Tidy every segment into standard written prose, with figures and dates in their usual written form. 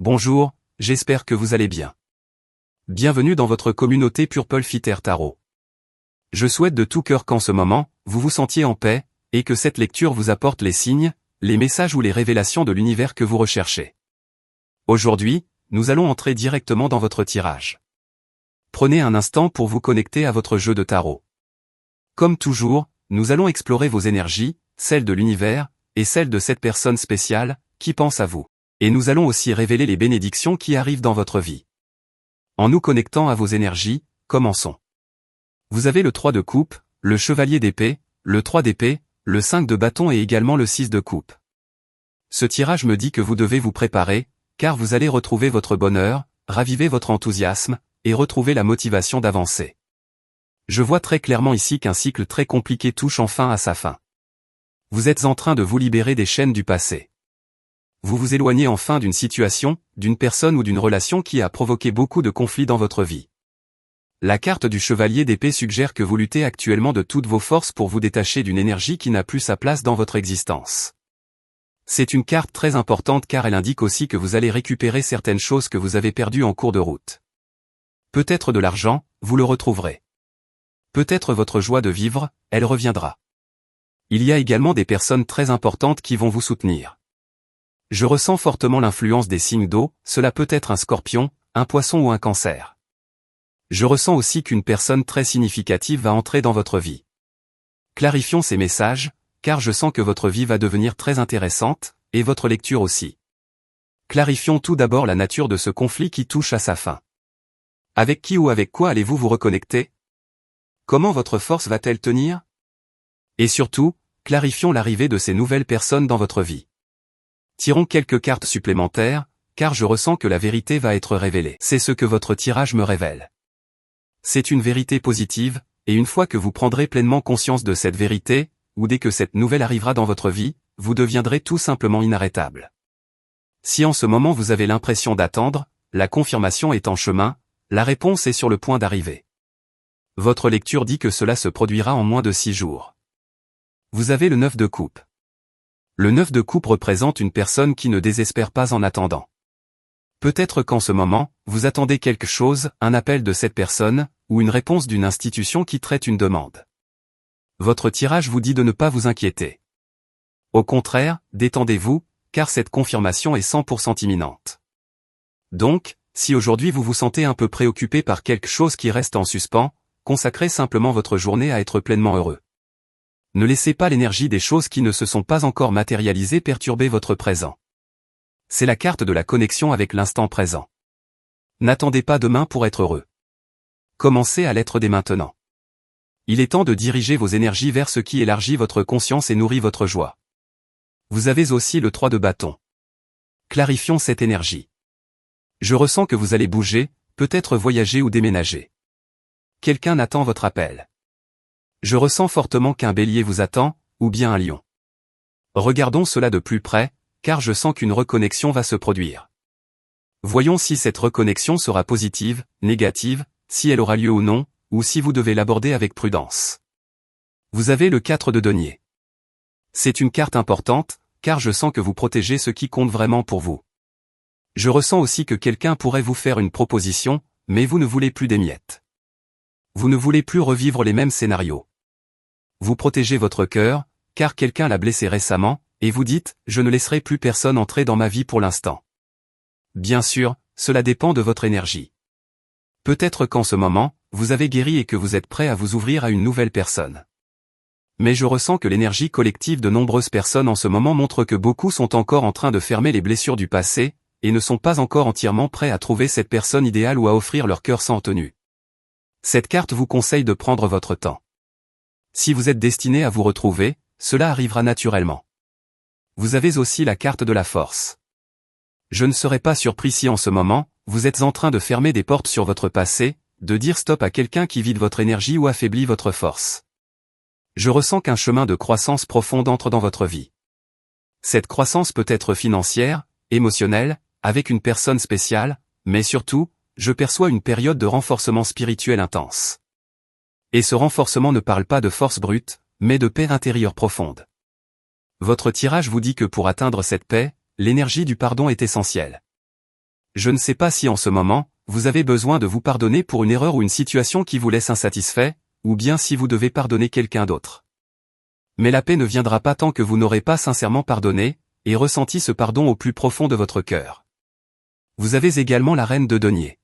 Bonjour, j'espère que vous allez bien. Bienvenue dans votre communauté Purple Fitter Tarot. Je souhaite de tout cœur qu'en ce moment, vous vous sentiez en paix, et que cette lecture vous apporte les signes, les messages ou les révélations de l'univers que vous recherchez. Aujourd'hui, nous allons entrer directement dans votre tirage. Prenez un instant pour vous connecter à votre jeu de tarot. Comme toujours, nous allons explorer vos énergies, celles de l'univers, et celles de cette personne spéciale, qui pense à vous. Et nous allons aussi révéler les bénédictions qui arrivent dans votre vie. En nous connectant à vos énergies, commençons. Vous avez le 3 de coupe, le chevalier d'épée, le 3 d'épée, le 5 de bâton et également le 6 de coupe. Ce tirage me dit que vous devez vous préparer, car vous allez retrouver votre bonheur, raviver votre enthousiasme, et retrouver la motivation d'avancer. Je vois très clairement ici qu'un cycle très compliqué touche enfin à sa fin. Vous êtes en train de vous libérer des chaînes du passé. Vous vous éloignez enfin d'une situation, d'une personne ou d'une relation qui a provoqué beaucoup de conflits dans votre vie. La carte du chevalier d'épée suggère que vous luttez actuellement de toutes vos forces pour vous détacher d'une énergie qui n'a plus sa place dans votre existence. C'est une carte très importante car elle indique aussi que vous allez récupérer certaines choses que vous avez perdues en cours de route. Peut-être de l'argent, vous le retrouverez. Peut-être votre joie de vivre, elle reviendra. Il y a également des personnes très importantes qui vont vous soutenir. Je ressens fortement l'influence des signes d'eau, cela peut être un scorpion, un poisson ou un cancer. Je ressens aussi qu'une personne très significative va entrer dans votre vie. Clarifions ces messages, car je sens que votre vie va devenir très intéressante, et votre lecture aussi. Clarifions tout d'abord la nature de ce conflit qui touche à sa fin. Avec qui ou avec quoi allez-vous vous reconnecter? Comment votre force va-t-elle tenir? Et surtout, clarifions l'arrivée de ces nouvelles personnes dans votre vie. Tirons quelques cartes supplémentaires, car je ressens que la vérité va être révélée. C'est ce que votre tirage me révèle. C'est une vérité positive, et une fois que vous prendrez pleinement conscience de cette vérité, ou dès que cette nouvelle arrivera dans votre vie, vous deviendrez tout simplement inarrêtable. Si en ce moment vous avez l'impression d'attendre, la confirmation est en chemin, la réponse est sur le point d'arriver. Votre lecture dit que cela se produira en moins de 6 jours. Vous avez le 9 de coupe. Le 9 de coupe représente une personne qui ne désespère pas en attendant. Peut-être qu'en ce moment, vous attendez quelque chose, un appel de cette personne, ou une réponse d'une institution qui traite une demande. Votre tirage vous dit de ne pas vous inquiéter. Au contraire, détendez-vous, car cette confirmation est 100% imminente. Donc, si aujourd'hui vous vous sentez un peu préoccupé par quelque chose qui reste en suspens, consacrez simplement votre journée à être pleinement heureux. Ne laissez pas l'énergie des choses qui ne se sont pas encore matérialisées perturber votre présent. C'est la carte de la connexion avec l'instant présent. N'attendez pas demain pour être heureux. Commencez à l'être dès maintenant. Il est temps de diriger vos énergies vers ce qui élargit votre conscience et nourrit votre joie. Vous avez aussi le 3 de bâton. Clarifions cette énergie. Je ressens que vous allez bouger, peut-être voyager ou déménager. Quelqu'un attend votre appel. Je ressens fortement qu'un bélier vous attend, ou bien un lion. Regardons cela de plus près, car je sens qu'une reconnexion va se produire. Voyons si cette reconnexion sera positive, négative, si elle aura lieu ou non, ou si vous devez l'aborder avec prudence. Vous avez le 4 de denier. C'est une carte importante, car je sens que vous protégez ce qui compte vraiment pour vous. Je ressens aussi que quelqu'un pourrait vous faire une proposition, mais vous ne voulez plus des miettes. Vous ne voulez plus revivre les mêmes scénarios. Vous protégez votre cœur, car quelqu'un l'a blessé récemment, et vous dites « Je ne laisserai plus personne entrer dans ma vie pour l'instant ». Bien sûr, cela dépend de votre énergie. Peut-être qu'en ce moment, vous avez guéri et que vous êtes prêt à vous ouvrir à une nouvelle personne. Mais je ressens que l'énergie collective de nombreuses personnes en ce moment montre que beaucoup sont encore en train de fermer les blessures du passé, et ne sont pas encore entièrement prêts à trouver cette personne idéale ou à offrir leur cœur sans tenue. Cette carte vous conseille de prendre votre temps. Si vous êtes destiné à vous retrouver, cela arrivera naturellement. Vous avez aussi la carte de la force. Je ne serais pas surpris si en ce moment, vous êtes en train de fermer des portes sur votre passé, de dire stop à quelqu'un qui vide votre énergie ou affaiblit votre force. Je ressens qu'un chemin de croissance profonde entre dans votre vie. Cette croissance peut être financière, émotionnelle, avec une personne spéciale, mais surtout, je perçois une période de renforcement spirituel intense. Et ce renforcement ne parle pas de force brute, mais de paix intérieure profonde. Votre tirage vous dit que pour atteindre cette paix, l'énergie du pardon est essentielle. Je ne sais pas si en ce moment, vous avez besoin de vous pardonner pour une erreur ou une situation qui vous laisse insatisfait, ou bien si vous devez pardonner quelqu'un d'autre. Mais la paix ne viendra pas tant que vous n'aurez pas sincèrement pardonné, et ressenti ce pardon au plus profond de votre cœur. Vous avez également la reine de denier.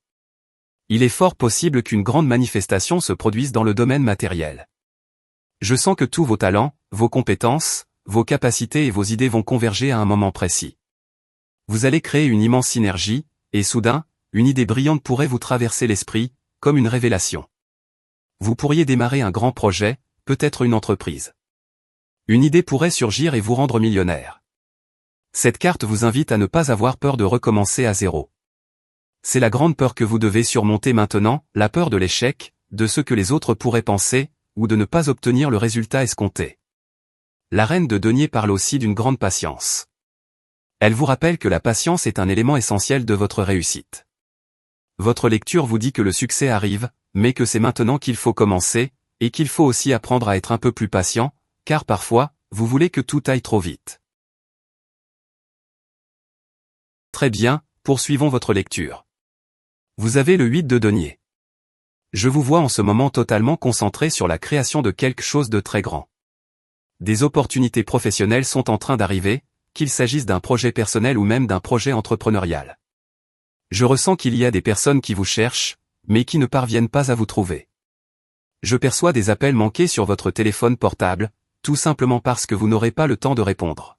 Il est fort possible qu'une grande manifestation se produise dans le domaine matériel. Je sens que tous vos talents, vos compétences, vos capacités et vos idées vont converger à un moment précis. Vous allez créer une immense synergie, et soudain, une idée brillante pourrait vous traverser l'esprit, comme une révélation. Vous pourriez démarrer un grand projet, peut-être une entreprise. Une idée pourrait surgir et vous rendre millionnaire. Cette carte vous invite à ne pas avoir peur de recommencer à zéro. C'est la grande peur que vous devez surmonter maintenant, la peur de l'échec, de ce que les autres pourraient penser, ou de ne pas obtenir le résultat escompté. La reine de denier parle aussi d'une grande patience. Elle vous rappelle que la patience est un élément essentiel de votre réussite. Votre lecture vous dit que le succès arrive, mais que c'est maintenant qu'il faut commencer, et qu'il faut aussi apprendre à être un peu plus patient, car parfois, vous voulez que tout aille trop vite. Très bien, poursuivons votre lecture. Vous avez le 8 de denier. Je vous vois en ce moment totalement concentré sur la création de quelque chose de très grand. Des opportunités professionnelles sont en train d'arriver, qu'il s'agisse d'un projet personnel ou même d'un projet entrepreneurial. Je ressens qu'il y a des personnes qui vous cherchent, mais qui ne parviennent pas à vous trouver. Je perçois des appels manqués sur votre téléphone portable, tout simplement parce que vous n'aurez pas le temps de répondre.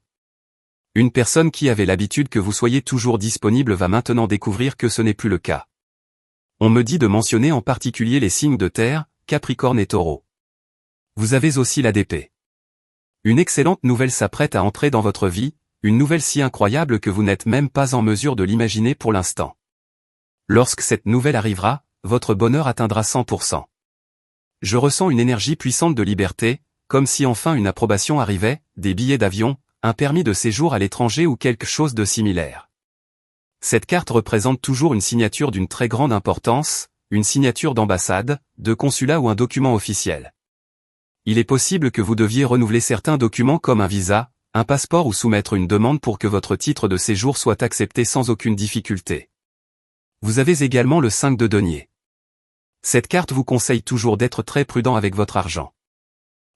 Une personne qui avait l'habitude que vous soyez toujours disponible va maintenant découvrir que ce n'est plus le cas. On me dit de mentionner en particulier les signes de terre, Capricorne et Taureau. Vous avez aussi l'ADP. Une excellente nouvelle s'apprête à entrer dans votre vie, une nouvelle si incroyable que vous n'êtes même pas en mesure de l'imaginer pour l'instant. Lorsque cette nouvelle arrivera, votre bonheur atteindra 100%. Je ressens une énergie puissante de liberté, comme si enfin une approbation arrivait, des billets d'avion, un permis de séjour à l'étranger ou quelque chose de similaire. Cette carte représente toujours une signature d'une très grande importance, une signature d'ambassade, de consulat ou un document officiel. Il est possible que vous deviez renouveler certains documents comme un visa, un passeport ou soumettre une demande pour que votre titre de séjour soit accepté sans aucune difficulté. Vous avez également le 5 de denier. Cette carte vous conseille toujours d'être très prudent avec votre argent.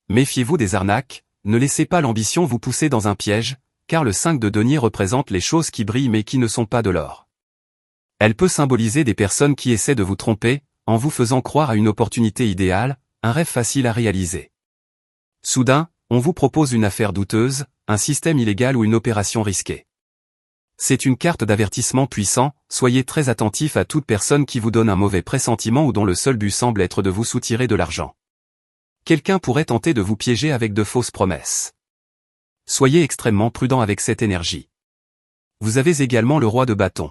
Méfiez-vous des arnaques, ne laissez pas l'ambition vous pousser dans un piège, car le 5 de denier représente les choses qui brillent mais qui ne sont pas de l'or. Elle peut symboliser des personnes qui essaient de vous tromper, en vous faisant croire à une opportunité idéale, un rêve facile à réaliser. Soudain, on vous propose une affaire douteuse, un système illégal ou une opération risquée. C'est une carte d'avertissement puissant, soyez très attentif à toute personne qui vous donne un mauvais pressentiment ou dont le seul but semble être de vous soutirer de l'argent. Quelqu'un pourrait tenter de vous piéger avec de fausses promesses. Soyez extrêmement prudent avec cette énergie. Vous avez également le roi de bâton.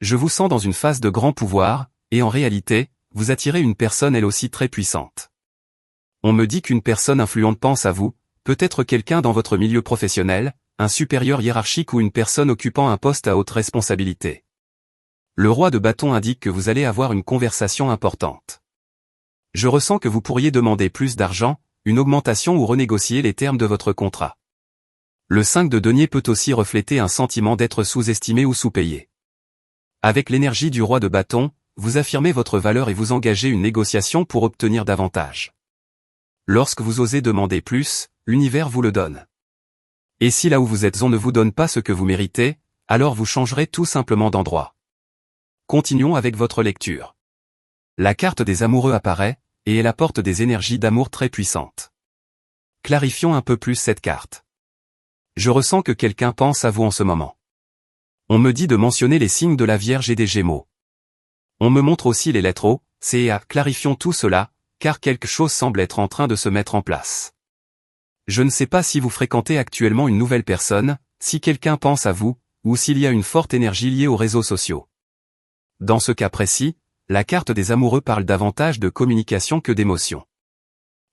Je vous sens dans une phase de grand pouvoir, et en réalité, vous attirez une personne elle aussi très puissante. On me dit qu'une personne influente pense à vous, peut-être quelqu'un dans votre milieu professionnel, un supérieur hiérarchique ou une personne occupant un poste à haute responsabilité. Le roi de bâton indique que vous allez avoir une conversation importante. Je ressens que vous pourriez demander plus d'argent, une augmentation ou renégocier les termes de votre contrat. Le 5 de denier peut aussi refléter un sentiment d'être sous-estimé ou sous-payé. Avec l'énergie du roi de bâton, vous affirmez votre valeur et vous engagez une négociation pour obtenir davantage. Lorsque vous osez demander plus, l'univers vous le donne. Et si là où vous êtes on ne vous donne pas ce que vous méritez, alors vous changerez tout simplement d'endroit. Continuons avec votre lecture. La carte des amoureux apparaît, et elle apporte des énergies d'amour très puissantes. Clarifions un peu plus cette carte. Je ressens que quelqu'un pense à vous en ce moment. On me dit de mentionner les signes de la Vierge et des Gémeaux. On me montre aussi les lettres O, C et A. Clarifions tout cela, car quelque chose semble être en train de se mettre en place. Je ne sais pas si vous fréquentez actuellement une nouvelle personne, si quelqu'un pense à vous, ou s'il y a une forte énergie liée aux réseaux sociaux. Dans ce cas précis, la carte des amoureux parle davantage de communication que d'émotion.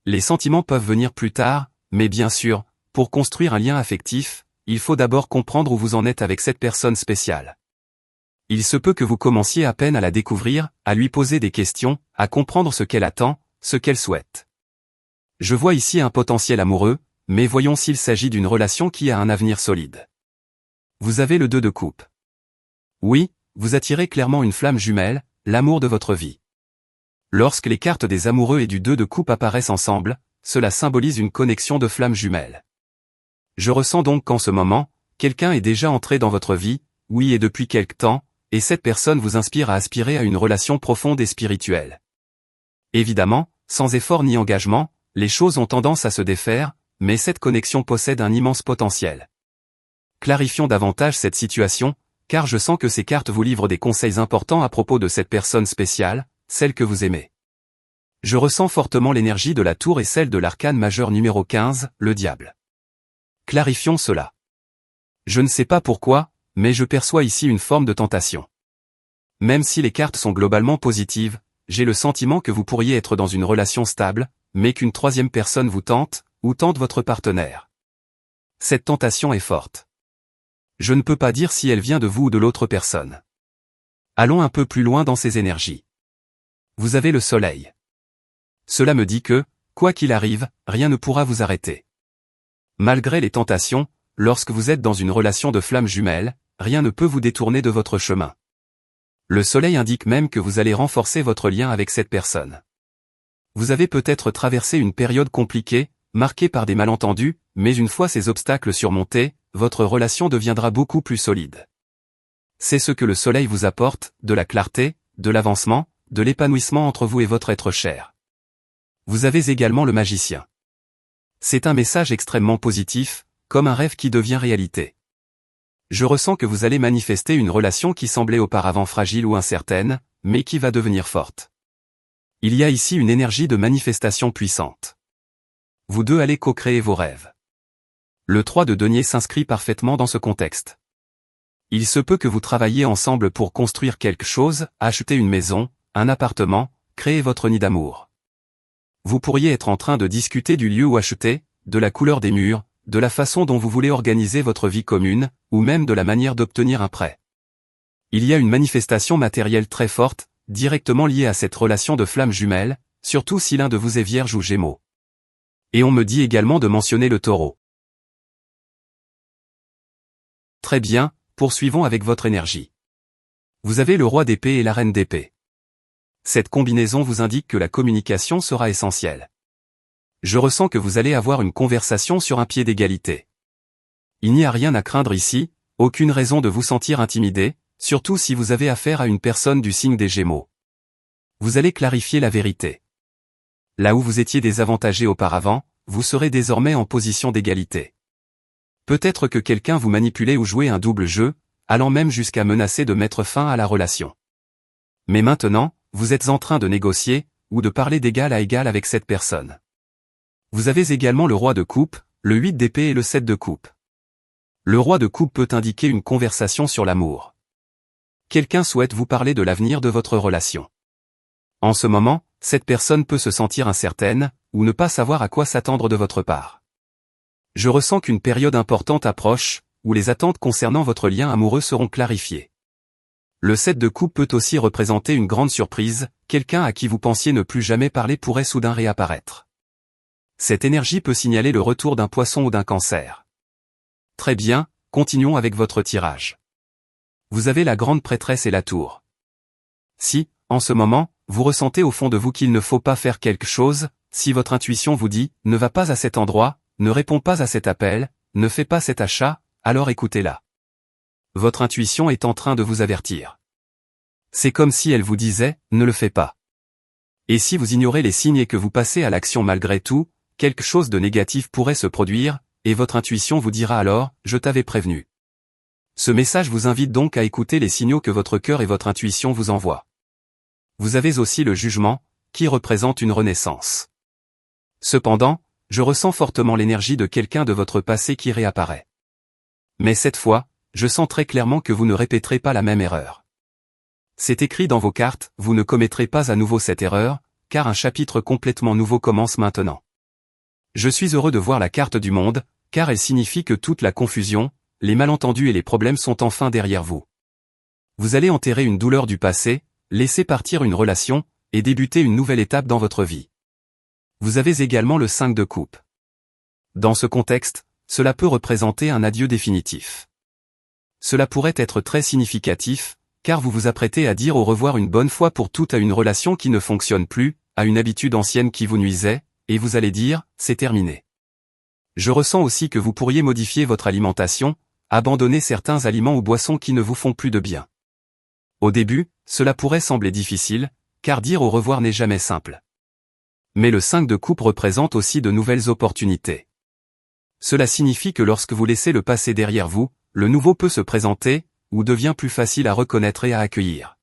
Les sentiments peuvent venir plus tard, mais bien sûr, pour construire un lien affectif, il faut d'abord comprendre où vous en êtes avec cette personne spéciale. Il se peut que vous commenciez à peine à la découvrir, à lui poser des questions, à comprendre ce qu'elle attend, ce qu'elle souhaite. Je vois ici un potentiel amoureux, mais voyons s'il s'agit d'une relation qui a un avenir solide. Vous avez le 2 de coupe. Oui, vous attirez clairement une flamme jumelle, l'amour de votre vie. Lorsque les cartes des amoureux et du 2 de coupe apparaissent ensemble, cela symbolise une connexion de flammes jumelles. Je ressens donc qu'en ce moment, quelqu'un est déjà entré dans votre vie, oui et depuis quelque temps, et cette personne vous inspire à aspirer à une relation profonde et spirituelle. Évidemment, sans effort ni engagement, les choses ont tendance à se défaire, mais cette connexion possède un immense potentiel. Clarifions davantage cette situation, car je sens que ces cartes vous livrent des conseils importants à propos de cette personne spéciale, celle que vous aimez. Je ressens fortement l'énergie de la tour et celle de l'arcane majeur numéro 15, le diable. Clarifions cela. Je ne sais pas pourquoi, mais je perçois ici une forme de tentation. Même si les cartes sont globalement positives, j'ai le sentiment que vous pourriez être dans une relation stable, mais qu'une troisième personne vous tente, ou tente votre partenaire. Cette tentation est forte. Je ne peux pas dire si elle vient de vous ou de l'autre personne. Allons un peu plus loin dans ces énergies. Vous avez le soleil. Cela me dit que, quoi qu'il arrive, rien ne pourra vous arrêter. Malgré les tentations, lorsque vous êtes dans une relation de flammes jumelles, rien ne peut vous détourner de votre chemin. Le soleil indique même que vous allez renforcer votre lien avec cette personne. Vous avez peut-être traversé une période compliquée, marquée par des malentendus, mais une fois ces obstacles surmontés, votre relation deviendra beaucoup plus solide. C'est ce que le soleil vous apporte, de la clarté, de l'avancement, de l'épanouissement entre vous et votre être cher. Vous avez également le magicien. C'est un message extrêmement positif, comme un rêve qui devient réalité. Je ressens que vous allez manifester une relation qui semblait auparavant fragile ou incertaine, mais qui va devenir forte. Il y a ici une énergie de manifestation puissante. Vous deux allez co-créer vos rêves. Le 3 de denier s'inscrit parfaitement dans ce contexte. Il se peut que vous travailliez ensemble pour construire quelque chose, acheter une maison, un appartement, créer votre nid d'amour. Vous pourriez être en train de discuter du lieu où acheter, de la couleur des murs, de la façon dont vous voulez organiser votre vie commune, ou même de la manière d'obtenir un prêt. Il y a une manifestation matérielle très forte, directement liée à cette relation de flammes jumelles, surtout si l'un de vous est Vierge ou Gémeaux. Et on me dit également de mentionner le Taureau. Très bien, poursuivons avec votre énergie. Vous avez le roi d'épée et la reine d'épée. Cette combinaison vous indique que la communication sera essentielle. Je ressens que vous allez avoir une conversation sur un pied d'égalité. Il n'y a rien à craindre ici, aucune raison de vous sentir intimidé, surtout si vous avez affaire à une personne du signe des Gémeaux. Vous allez clarifier la vérité. Là où vous étiez désavantagé auparavant, vous serez désormais en position d'égalité. Peut-être que quelqu'un vous manipulait ou jouait un double jeu, allant même jusqu'à menacer de mettre fin à la relation. Mais maintenant, vous êtes en train de négocier, ou de parler d'égal à égal avec cette personne. Vous avez également le roi de coupe, le 8 d'épée et le 7 de coupe. Le roi de coupe peut indiquer une conversation sur l'amour. Quelqu'un souhaite vous parler de l'avenir de votre relation. En ce moment, cette personne peut se sentir incertaine, ou ne pas savoir à quoi s'attendre de votre part. Je ressens qu'une période importante approche, où les attentes concernant votre lien amoureux seront clarifiées. Le 7 de coupe peut aussi représenter une grande surprise, quelqu'un à qui vous pensiez ne plus jamais parler pourrait soudain réapparaître. Cette énergie peut signaler le retour d'un poisson ou d'un cancer. Très bien, continuons avec votre tirage. Vous avez la grande prêtresse et la tour. Si, en ce moment, vous ressentez au fond de vous qu'il ne faut pas faire quelque chose, si votre intuition vous dit « ne va pas à cet endroit », ne réponds pas à cet appel, ne fais pas cet achat, alors écoutez-la. Votre intuition est en train de vous avertir. C'est comme si elle vous disait « ne le fais pas ». Et si vous ignorez les signes et que vous passez à l'action malgré tout, quelque chose de négatif pourrait se produire, et votre intuition vous dira alors « je t'avais prévenu ». Ce message vous invite donc à écouter les signaux que votre cœur et votre intuition vous envoient. Vous avez aussi le jugement, qui représente une renaissance. Cependant, je ressens fortement l'énergie de quelqu'un de votre passé qui réapparaît. Mais cette fois, je sens très clairement que vous ne répéterez pas la même erreur. C'est écrit dans vos cartes, vous ne commettrez pas à nouveau cette erreur, car un chapitre complètement nouveau commence maintenant. Je suis heureux de voir la carte du monde, car elle signifie que toute la confusion, les malentendus et les problèmes sont enfin derrière vous. Vous allez enterrer une douleur du passé, laisser partir une relation, et débuter une nouvelle étape dans votre vie. Vous avez également le 5 de coupe. Dans ce contexte, cela peut représenter un adieu définitif. Cela pourrait être très significatif, car vous vous apprêtez à dire au revoir une bonne fois pour toutes à une relation qui ne fonctionne plus, à une habitude ancienne qui vous nuisait, et vous allez dire, c'est terminé. Je ressens aussi que vous pourriez modifier votre alimentation, abandonner certains aliments ou boissons qui ne vous font plus de bien. Au début, cela pourrait sembler difficile, car dire au revoir n'est jamais simple. Mais le 5 de coupe représente aussi de nouvelles opportunités. Cela signifie que lorsque vous laissez le passé derrière vous, le nouveau peut se présenter, ou devient plus facile à reconnaître et à accueillir.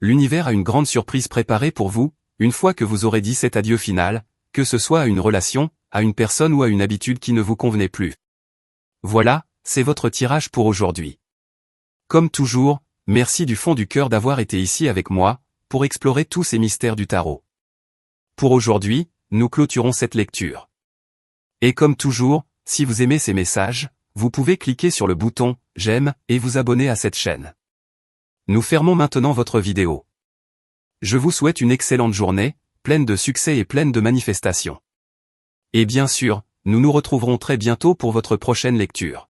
L'univers a une grande surprise préparée pour vous, une fois que vous aurez dit cet adieu final, que ce soit à une relation, à une personne ou à une habitude qui ne vous convenait plus. Voilà, c'est votre tirage pour aujourd'hui. Comme toujours, merci du fond du cœur d'avoir été ici avec moi, pour explorer tous ces mystères du tarot. Pour aujourd'hui, nous clôturons cette lecture. Et comme toujours, si vous aimez ces messages, vous pouvez cliquer sur le bouton « J'aime » et vous abonner à cette chaîne. Nous fermons maintenant votre vidéo. Je vous souhaite une excellente journée, pleine de succès et pleine de manifestations. Et bien sûr, nous nous retrouverons très bientôt pour votre prochaine lecture.